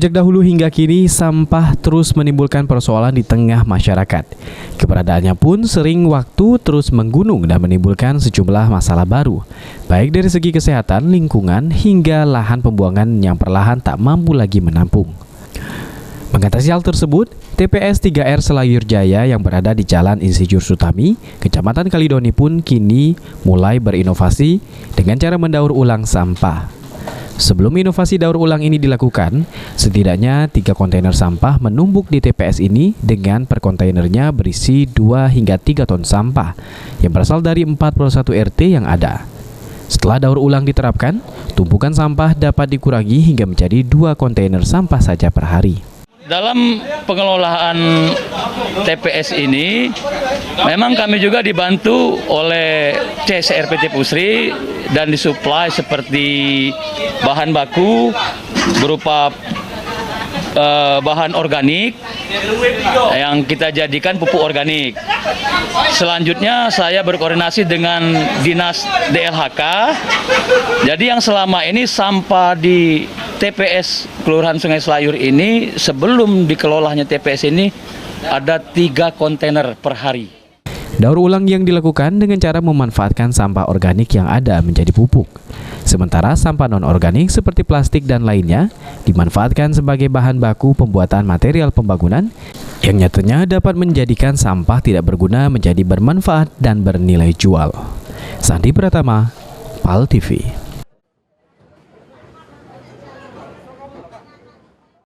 Sejak dahulu hingga kini, sampah terus menimbulkan persoalan di tengah masyarakat. Keberadaannya pun sering waktu terus menggunung dan menimbulkan sejumlah masalah baru, baik dari segi kesehatan, lingkungan, hingga lahan pembuangan yang perlahan tak mampu lagi menampung. Mengatasi hal tersebut, TPS 3R Selayur Jaya yang berada di Jalan Insinyur Sutami, Kecamatan Kalidoni pun kini mulai berinovasi dengan cara mendaur ulang sampah. Sebelum inovasi daur ulang ini dilakukan, setidaknya 3 kontainer sampah menumpuk di TPS ini dengan per kontainernya berisi 2 hingga 3 ton sampah yang berasal dari 41 RT yang ada. Setelah daur ulang diterapkan, tumpukan sampah dapat dikurangi hingga menjadi 2 kontainer sampah saja per hari. Dalam pengelolaan TPS ini, memang kami juga dibantu oleh CSR PT Pusri dan disuplai seperti bahan baku berupa bahan organik yang kita jadikan pupuk organik. Selanjutnya saya berkoordinasi dengan Dinas DLHK. Jadi yang selama ini sampah di TPS Kelurahan Sungai Selayur ini, sebelum dikelolanya TPS ini, ada 3 kontainer per hari. Daur ulang yang dilakukan dengan cara memanfaatkan sampah organik yang ada menjadi pupuk. Sementara sampah non-organik seperti plastik dan lainnya dimanfaatkan sebagai bahan baku pembuatan material pembangunan yang nyatanya dapat menjadikan sampah tidak berguna menjadi bermanfaat dan bernilai jual. Sandi Pratama, PAL TV.